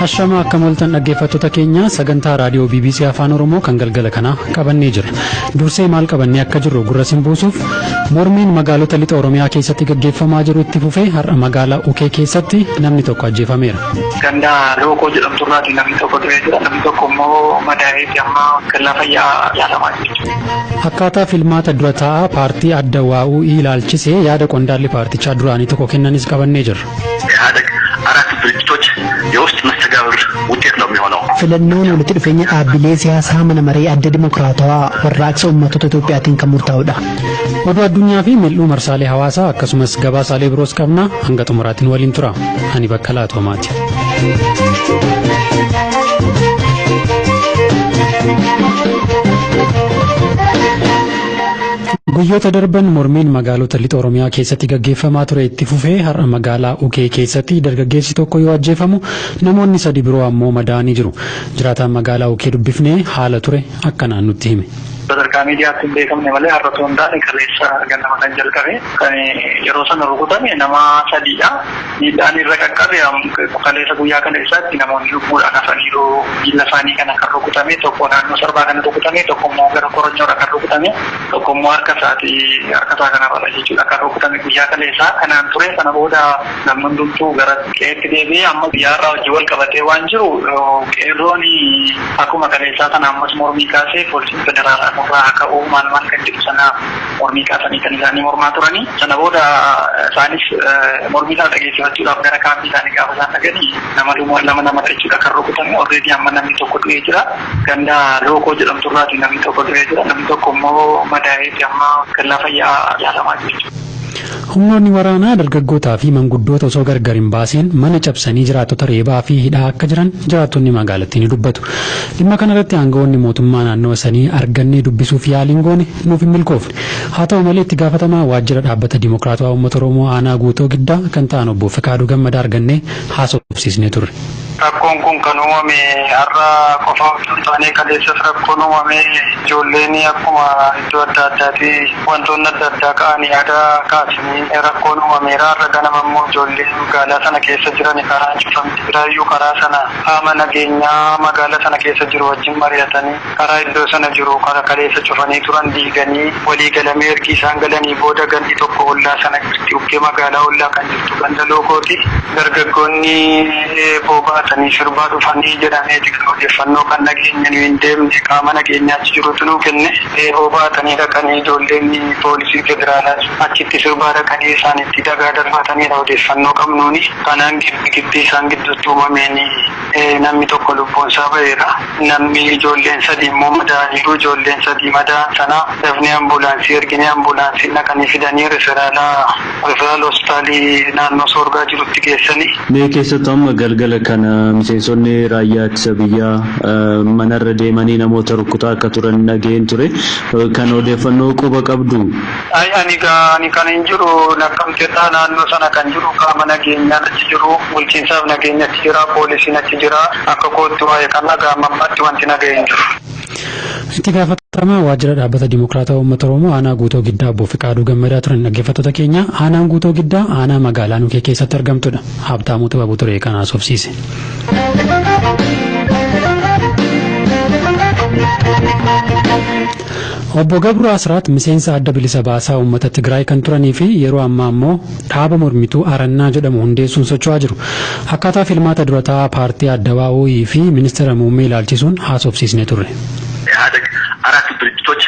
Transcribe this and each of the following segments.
Ashama akka moltan dhaggeeffattoota keenya sagantaa raadiyoo BBC Afaan Oromoo kan galgala kana qabannee jira. Dursee maal qabannee akka jirru gurra simbuusuuf mormiin magaalota lixa Oromiyaa keessatti gaggeeffamaa jiru itti fufee har'a magaalaa Ukee keessatti namni tokko ajjeefameera. Ganda lookoo jedhamtu irraati namni tokko du'ee jira. Namni tokko immoo madaa'ee fi amma kallaa fayyaa yaalamaa jira. Akkaataa filmaata dura taa'aa paartii adda waa'uu ilaalchisee yaada qondaalli paartichaa duraanii tokko kennanis qabannee jirra. አራት ድርጅቶች የውስጥ መስተጋብር ውጤት ነው የሚሆነው ፍለነውን ወለተ ድፈኛ አብሌ ሲያሳ መነመሪ አደ ዲሞክራታዋ ወራክሰው መቶተ ኢትዮጵያቲን ከሙርታውዳ ወደ አዱኛ ፊ መልኡ መርሳሌ ሐዋሳ አከሱመስ ገባሳሌ ብሮስ ቀብና አንገጡ ሙራቲን ወሊን ቱራ አኒ በከላቶ ማቲ Guyyoota darban mormiin magaalota lixa Oromiyaa keessatti gaggeeffamaa ture itti fufee har'a magaalaa Ukee keessatti dargaggeessi tokko yoo ajjeefamu namoonni 3 biroo ammoo madaa'anii jiru. Jiraataan magaalaa Ukee dubbifnee haala ture akkanaan nutti hime. Sadarkaa miidiyaatti hin beekamne malee har'atu hundaa'e kaleessa ganama kan jalqabe kan yeroo sana rukutame nama 3dha. Miidhaan irra qaqqabe kaleessa guyyaa kana isaatti namoonni lubbuudhaan hafaniiru jilla isaanii kana kan rukutame tokko naannoo sarbaa kana rukutame tokko immoo gara koronyoodha kan rukutame tokko immoo harka isaa kanarra jechuudha kan rukutame guyyaa kaleessaa kanaan ture sana booda namni hundumtuu gara qe'eetti deebi'ee amma biyyaarraa hojii wal qabatee waan jiru qeerroon akkuma kaleessaa kana ammas mormii kaasee poolisiin federaalaa irraa akka uumaan kan jedhu sana mormii kaasanii kan isaanii mormaa turanii sana booda isaanis mormii isaa dhageessifachuudhaaf gara kaampii isaanii gaafa isaan dhaqanii nama lama jechuudha kan rukutame already amma namni tokko du'ee jira ganda lookoo jedhamtu irraati namni tokko du'ee jira namni tokko immoo madaa'ee fi amma kallaa fayyaa yaalamaa jira. Humnoonni waraanaa dargaggootaa fi manguddoota osoo gargar hin baaseen mana cabsanii jiraattota reebaa fi hidhaa akka jiran jiraattonni magaalattii ni dubbatu. Dhimma kanarratti aangawoonni mootummaa naannoo sanii argannee dubbisuuf yaaliin goone nuuf hin milkoofne. Haa ta'u malee itti gaafatamaa waajjira dhaabbata Dimokiraatawaa Uummata Oromoo aanaa guutoo giddaa kan ta'an obbo Fikaaduu Gammadaa argannee haasofsiisnee turre. Rakkoon kun kan uumame har'a qofa osoo hin taane kaleessas rakkoon uumame ijoolleen akkuma iddoo adda addaati wantoonni adda addaa ka'anii yaada kaasanii rakkoon uumameera har'a ganama immoo ijoolleen magaalaa sana keessa jiran karaa cufamti biraayyuu karaa sana qaama nageenyaa magaalaa sana keessa jiru wajjin mari'atanii karaa iddoo sana jiru karaa kaleessa cufanii turan diiganii walii galamee ergi isaan galanii booda gandi tokko ollaa sana jirti ukkee magaalaa ollaa kan jirtu ganda lookooti dargaggoonni boobaa sirbaa dhufanii jedhameeti kan odeeffannoo kan nageenya nu hin deemne qaama nageenyaatti jirutu nuu kenne bobaatanii dhaqanii ijoolleen poolisii federaalaa achitti sirbaa dhaqanii isaan itti dagaa darbatanidha odeeffannoo qabnuuni kanaan gibbii isaan gidduutti uumameen namni tokko lubbuun isaa ba'eera namni ijoolleen 3 immoo madaa'aniiru ijoolleen 3 madaa'an sana dafnee ambulaansii erginee ambulaansii dhaqanii fidanii referaal hospitaalii naannoo soorgaa jirutti geessanii. Mee keessattuu amma galgala kana miseensonni raayyaa ittisa biyyaa manarra deemanii namoota rukutaa akka turan dhageen ture kan odeeffannoo quba qabdu. Ani kan hin jiru Naqamteedha naannoo sana kan jiru qaama nageenyaan achi jiru bulchiinsaaf nageenya achi jira poolisiin achi jira akka kootti waa'ee kana gaamammaatti wanti nageen jiru. Itti gaafatamaa waajjira dhaabbata Dimokiraatawaa Uummata Oromoo aanaa guutoo giddaa obbo Fikaaduu Gammadaa turan dhaggeeffattoota keenya aanaan guutoo giddaa aanaa magaalaa Ukee keessatti argamtudha. Habtaamuu Xibabuu ture kan haasofsiise. Obbo Gabru Asraat miseensa adda bilisa baasaa uummata Tigraay kan turanii fi yeroo ammaa immoo dhaaba mormituu Arannaa jedhamu hundeessuun socho'aa jiru. Akkaataa filmaata dura taa'aa paartii adda waa'uu fi ministeera muummee ilaalchisuun haasofsiisnee turre. አራት ድርጅቶች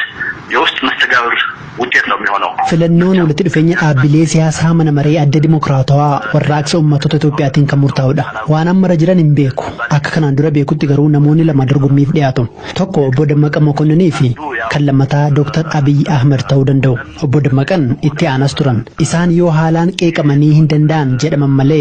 የውስጥ መስተጋብር ውጤት ነው የሚሆነው ፍለነውን ወለተ ድፈኛ አብሌ ሲያሳ መነመሪ አደ ዲሞክራታዋ ወራክሰው መቶተ ኢትዮጵያቲን ከሙርታውዳ ዋናም መረጅረን እንቤኩ አከከናን ዱረ ቤኩት ገሩ ነሞኒ ለማድርጉሚፍ ዲያቶ ቶኮ ኦቦ ደመቀ መኮንኒ ፊ ከለመታ ዶክተር አብይ አህመድ ተው ደንደው ኦቦ ደመቀን ኢቲ አናስቱረን ኢሳን ዮ ሃላን ቄቀመኒ ሂንደንዳን ጀደመመሌ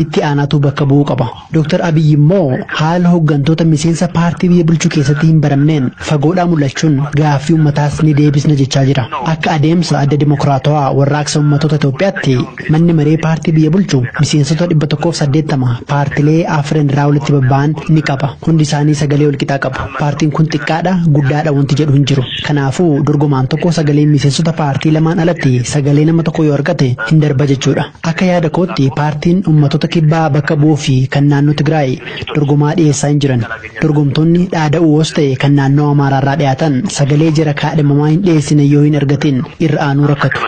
ኢቲ አናቱ በከቡ ቀባ ዶክተር አብይ ሞ ሃል ሆገንቶተ ሚሴንሳ ፓርቲ ብልቹ ኬሰቲ ሂንበረምኔን ፈጎዳ ሙለቹን ጋፊው መታስ ኒ ዴቢስ ነጀቻ ጅራ akka adeemsa lakkoofsa adda dimokiraatawaa warraaqsa uummattoota Itoophiyaatti manni maree paartii biyya bulchu miseensota 180 paartilee afran irraa walitti babba'an ni qaba. Hundi isaanii sagalee walqixaa qabu. Paartiin kun xiqqaadha guddaadha wanti jedhu hin jiru. Kanaafuu dorgomaan tokko sagalee miseensota paartii lamaan alatti sagalee nama tokko yoo argate hin darba jechuudha. Akka yaada kootti paartiin uummattoota kibbaa bakka bu'uu fi kan naannoo Tigraay dorgomaa dhiyeessaa hin jiran. Dorgomtoonni dhaada'uus ta'e kan naannoo Amaaraarraa dhiyaatan sagalee jara kaadhimamaa hin dhiyeessine yoo hin argatin irra aanuu rakkatu.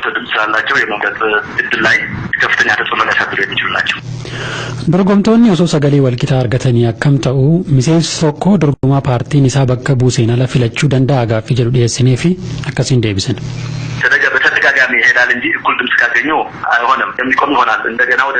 Dorgomtoonni osoo sagalee walqixaa argatanii akkam ta'u miseensi tokko dorgomaa paartiin isaa bakka buuseen ala filachuu danda'a gaaffii jedhu dhiyeessinee fi akkasiin deebisan. በተደጋጋሚ ይሄዳል እንጂ እኩል ድምጽ ካገኙ አይሆንም የሚቆም ይሆናል እንደገና ወደ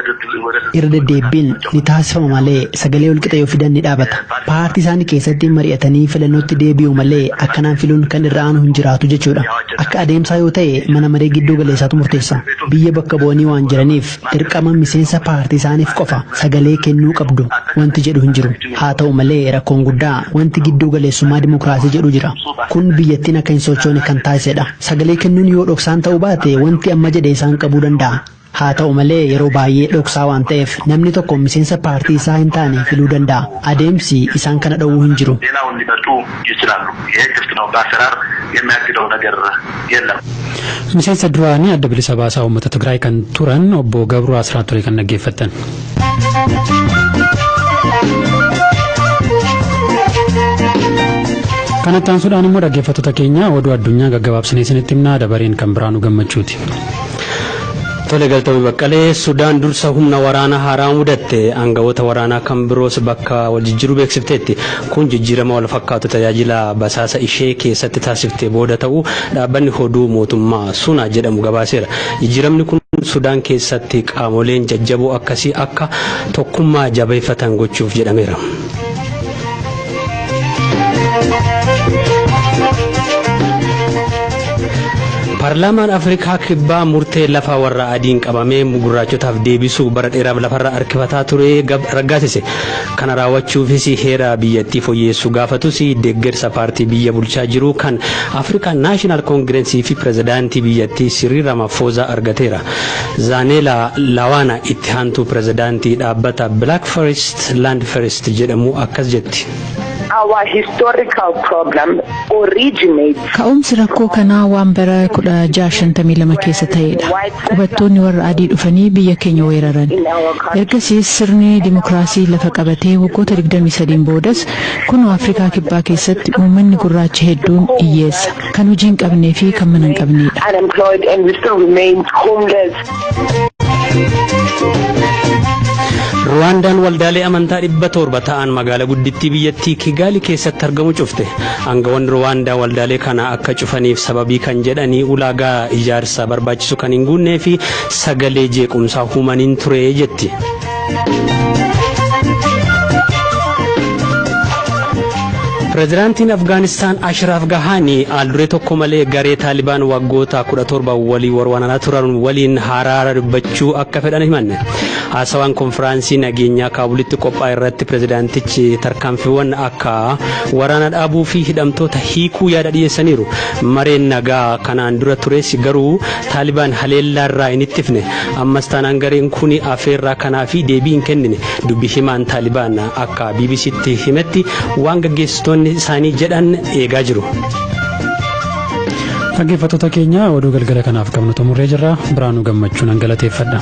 irra deddeebiin ni taasifama malee sagalee walqixa yoo fidan ni dhaabata paartii isaanii keessatti mari'atanii filannootti deebi'u malee akkanaan filuun kan irra aanu hin jiraatu jechuudha akka adeemsaa yoo ta'e mana maree gidduu galeessaatu murteessa biyya bakka bu'anii waan jiraniif dirqama miseensa paartii isaaniif qofa sagalee kennuu qabdu wanti jedhu hin jiru haa ta'u malee rakkoon guddaa wanti gidduu galeessummaa dimokiraasii jedhu jira kun biyyattiin akka hin sochoone kan taasisedha sagalee kennuun yoo dhoksaan ta'uu baate wanti amma jedhe isaan qabuu danda'a. Haa ta'u malee yeroo baay'ee dhoksaa waan ta'eef namni tokko miseensa paartii isaa hin taane filuu danda'a. Adeemsi isaan kana dhowwuu hin jiru. Miseensa duraanii adda bilisa baasaa uummata Tigraay kan turan obbo Gabroo Asraat ture kan dhaggeeffattan. Kanatti aansuudhaan immoo dhaggeeffattoota keenya oduu addunyaa gaggabaabsinee isinitti himnaa dabareen kan Biraanuu Gammachuuti. Tole galtoomii Baqqalee Sudaan dursa humna waraanaa haaraa mudatte aangawoota waraanaa kan biroos bakka wal jijjiiruu beeksifteetti kun jijjiirama wal fakkaatu tajaajila basaasa ishee keessatti taasiftee booda ta'uu dhaabbanni oduu mootummaa Suna jedhamu gabaaseera. Jijjiiramni kun Sudaan keessatti qaamoleen jajjaboo akkasii akka tokkummaa jabeeffatan gochuuf jedhameera. Paarlaamaan Afrikaa kibbaa murtee lafa warra adiin qabamee gurraachotaaf deebisuu bara dheeraaf lafarra harkifataa ture raggaasise. Kana raawwachuufis heera biyyattii fooyyessuu gaafatus deeggarsa paartii biyya bulchaa jiru kan Afrikaan Naashinaal Koongireensii fi pirezidaantii biyyattii Siriil Ramaphosa argateera. Zaaneela Lawaana itti aantuu pirezidaantii dhaabbata Black Forest Land First jedhamu akkas jetti. Our historical problem originates. Ka'umsi rakkoo kanaa waan bara 1652 keessa ta'edha. Qubattoonni warra adii dhufanii biyya keenya weeraran. Ergasiis sirni dimokiraasii lafa qabatee waggoota 23 boodas kun Afrikaa kibbaa keessatti uummanni gurraacha hedduun hiyyeessa. Kan hojii hin qabnee fi kan mana hin qabneedha. Unemployed and we still remain homeless. Ruwaandaan waldaalee amantaa 700 ta'an magaalaa guddittii biyyattii Kigaali keessatti argamu cufte. Aangawoonni Ruwaandaa waldaalee kana akka cufaniif sababii kan jedhanii ulaagaa ijaarsa barbaachisu kan hin guunnee fi sagalee jeequmsaa uumaniin ture jetti. Pirezidaantiin Afgaanistaan Ashraf Ghani alduree tokko malee garee Taalibaan waggoota 17 walii waraanaa turan waliin haaraa dubbachuu akka fedhan himanne. Haasawaan konfiraansii nageenyaa Kaabulitti qophaa'e irratti pirezidaantichi tarkaanfiiwwan akka waraana dhaabuu fi hidhamtoota hiikuu yaada dhiyeessaniiru. Mareen nagaa kanaan dura tures garuu Taalibaan haleellaa irraa hin ittifne. Ammas taanaan gareen kun afeerraa kanaa fi deebii hin kennine. Dubbi himaan Taalibaan akka BBCtti himetti waan gaggeessitoonni isaanii jedhan eegaa jiru. Dhaggeeffattoota keenya oduu galgala kanaaf qabnu xumurree jirra. Biraanuu Gammachuun an galateeffadha.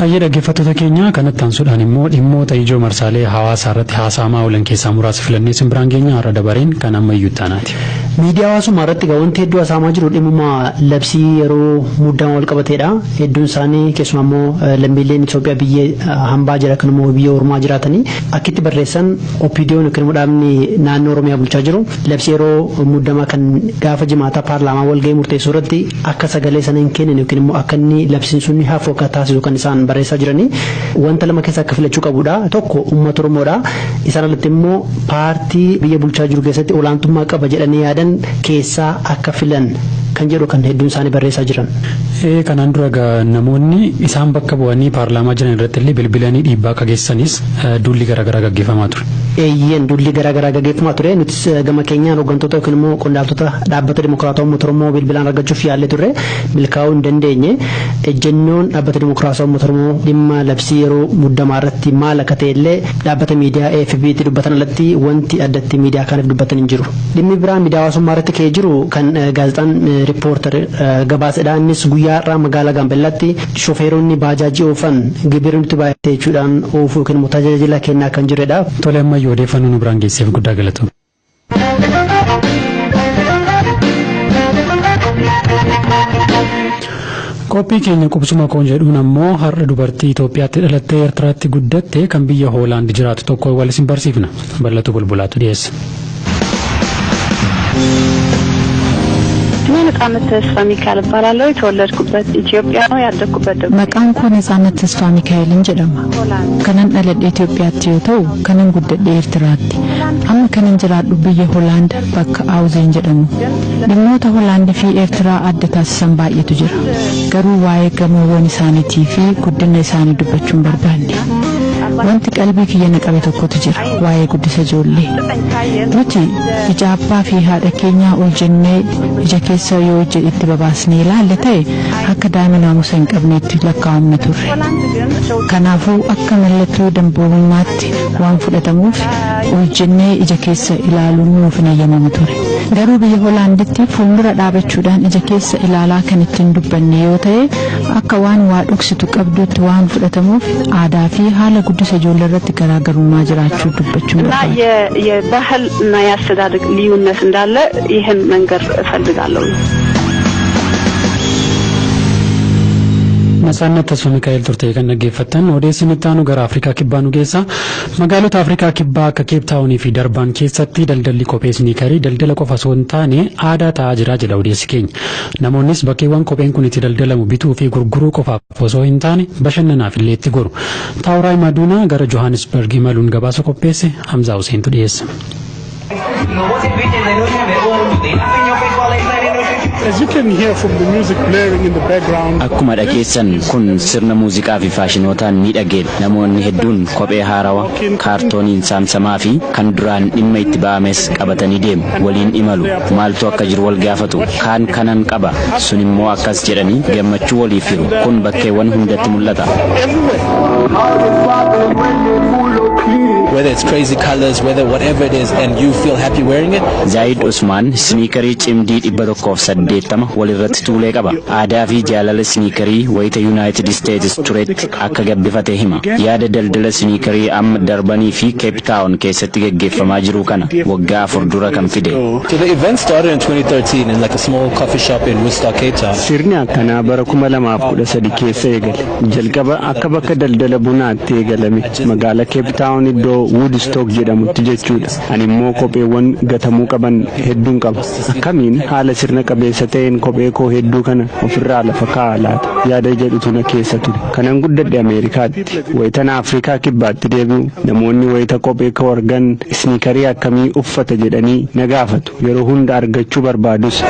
Ayyee dhaggeeffattoota keenya kanatti aansuudhaan immoo dhimmoota ijoo marsaalee hawaasaa irratti haasa'amaa oolan keessaa muraasa filannee simbiraan keenya har'a dabareen kan amma iyyuu taanaati. Miidiyaa hawaasummaa irratti wanti hedduu haasa'amaa jiru dhimma labsii yeroo muddama wal qabateedha. Hedduun isaanii keessumaa immoo lammiileen Itoophiyaa biyya hambaa jira kan immoo biyya Oromoo jiraatanii akkitti barreessan OPDO'n yookiin immoo dhaabni naannoo Oromiyaa bulchaa jiru labsii yeroo muddama kan gaafa jimaataa paarlaamaa wal ga'ee murteessuu irratti akka sagalee sana hin kennine yookiin immoo akka inni labsiin sun hafu akka taasisu kan isaan barreessaa jiranii wanta lama keessa akka filachuu qabudha. Tokko uummata Oromoodha. Isaan alatti immoo paartii biyya bulchaa jiru keessatti olaantummaa qaba jedhanii yaadan keessaa akka filan kan jedhu kan hedduun isaanii barreessaa jiran. Kanaan dura namoonni isaan bakka bu'anii paarlaamaa jiran irratti illee bilbilanii dhiibbaa akka geessanis duulli garaagaraa gaggeeffamaa ture. Eeyyeen duulli garaagaraa gaggeeffamaa ture. Nutis gama keenyaan hooggantoota yookiin immoo qondaaltota dhaabbata Dimokiraatawaa Uummata Oromoo bilbilaan argachuuf yaallee turre milkaa'uu hin dandeenye. Ejjennoon dhaabbata Dimokiraatawaa Uummata Oromoo dhimma labsii yeroo muddamaa irratti maal akka ta'e illee dhaabbata miidiyaa AFB'tti dubbatan alatti wanti addatti miidiyaa kanaaf dubbatan hin jiru. Dhimmi biraan miidiyaa hawaasummaa irratti ka'ee jiru kan gaazexaan riippoortar gabaasedhaanis guyyaa irraa magaalaa Gaambellaatti shofeeronni baajaajii oofan gibira nuti baay'atee jechuudhaan oofuu yookiin immoo tajaajila kennaa kan jiredha. Tole ammayyuu odeeffannoo nu biraan geesseef guddaa galatoom. Qophii keenya qubsuma koon jedhuun ammoo har'a dubartii Itoophiyaatti dhalattee Eertiraatti guddatte kan biyya Hoolaand jiraatu tokko wal isin barsiifna. Bal'atu bulbulaatu dhiyeessa. ነጻነት ተስፋ ሚካኤል እባላለሁ የተወለድኩበት ኢትዮጵያ ነው ያደግኩበት መቃን ኮ ነጻነት ተስፋ ሚካኤልን ጀደማ ከነን አለድ ኢትዮጵያቲ yoo ከነን ጉደደ ኤርትራቲ አመ ከነን ጅራዱ ብየ ሆላንድ በካ አውዜን ጀደሙ ድሞተ ሆላንድ ፊ ኤርትራ አደታስ ሰንባየቱ ጅራ ገሩ ዋይ ገመወን ሳኒቲ ፊ ጉድነ ሳኒ ዱበቹን በርባንዲ wanti qalbii kiyya naqabe tokkotu jira waa'ee guddisa ijoollee nuti ija abbaa fi haadha keenyaa ol jennee ija keessa yoo ija itti babaasnee ilaalle ta'e akka daa'ima naamusa hin qabneetti lakkaa'amne turre kanaafuu akka mallattoo damboomummaatti waan fudhatamuuf ol jennee ija keessa ilaaluun nuuf hin eeyyamamu ture garuu biyya Hoolaanditti fuuldura dhaabachuudhaan ija keessa ilaalaa kan ittiin dubbanne yoo ta'e akka waan waa dhoksitu qabduutti waan fudhatamuuf aadaa fi haala guddisa ijoollee irratti garaagarummaa jiraachuu dubbachuun እና የባህልና የአስተዳደግ ልዩነት እንዳለ ይህን መንገር እፈልጋለሁ። Nasaannat Tasfa Mikaa'el turte kan dhaggeeffattan odeessinitti aanu gara Afrikaa Kibbaa nu geessa. Magaalota Afrikaa Kibbaa akka Keep Taawunii fi Darbaan keessatti daldalli kophee sniikarii daldala qofa osoo hin taane aadaa ta'aa jira jedha odeessi keenya. Namoonnis bakkeewwan kopheen kun itti daldalamu bituu fi gurguruu qofaaf osoo hin taane bashannanaaf illee itti goru. Taawuraa Maduunaa gara Johannesburg imaluun gabaasa qopheesse Hamzaa Huseentu dhiyeessa. As you can hear from the music blaring in the background. Akkuma dhageessan kun sirna muuziqaa fi faashinootaan miidhageen namoonni hedduun kophee haarawaa kaartooniin saamsamaa fi kan duraan dhimma itti ba'ames qabatanii deemu waliin imalu maaltu akka jiru wal gaafatu kaan kanan qaba sun immoo akkas jedhanii gammachuu waliif hiru kun bakkeewwan hundatti mul'ata. Whether it's crazy colors, whether whatever it is, and you feel happy wearing it. Zaid Usman sneakerii cimdii 180 walirratti tuulee qaba. Aadaa fi jaalala sneakerii wayita United States turetti akka gabbifate hima. Yaada daldala sneakerii amma Darbanii fi Cape Town keessatti gaggeeffamaa jiru kana waggaa 4 dura kan fide. So the event started in 2013 in like a small coffee shop in Woodstock, Cape Town. Sirni akkanaa bara 2013 keessa eegale. Jalqaba akka bakka daldala bunaatti eegalame. Magaalaa Cape Town iddoo Woodstock jedhamutti jechuudha. Ani immoo kopheewwan gatamuu qaban hedduun qaba. Akkamiin haala sirna qabeessa ta'een kophee koo hedduu kana ofirraa lafa kaa'aa laata? Yaada jedhutu na keessa ture. Kanan guddadhe Ameerikaatti. Wayita Afrikaa Kibbaatti deebi'u namoonni wayita kophee koo argan sniikarii akkamii uffata jedhanii na gaafatu. Yeroo hunda argachuu barbaadus.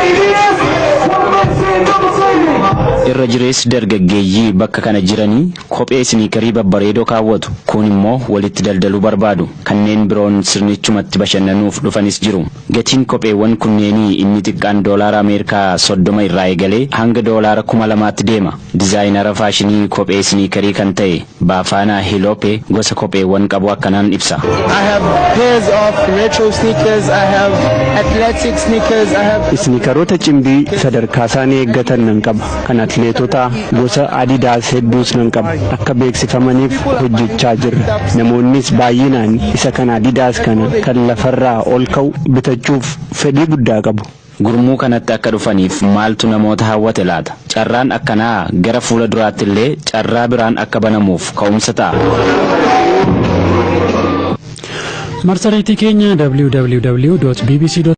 Irra jireessi dargaggeeyyii bakka kana jiranii kophee sniikarii babbareedoo kaawwatu kun immoo walitti daldaluu barbaadu kanneen biroon sirnichumatti bashannanuuf dhufanis jiru. Gatiin kopheewwan kunneenii inni xiqqaan doolaara Ameerikaa 30 irraa eegalee hanga doolaara 2000tti deema. Dizaayinara faashinii kophee sniikarii kan ta'e Baafaanaa Hilope gosa kopheewwan qabu akkanaan ibsa. I have pairs of retro sneakers, I have athletic sneakers, I have Sniikaroota cimdii sadarkaa isaanii eeggatan nan qaba. Kan atleetota gosa Adidaas hedduus nan qaba. Akka beeksifamaniif hojjechaa jirra. Namoonnis baay'inaan isa kan Adidaas kana kan lafarraa ol ka'u bitachuuf fedhii guddaa qabu. Gurmuu kanatti akka dhufaniif maaltu namoota hawwate laata? Carraan akkanaa gara fuula duraatti illee carraa biraan akka banamuuf ka'umsa ta'a. Marsariitii keenya www.bbc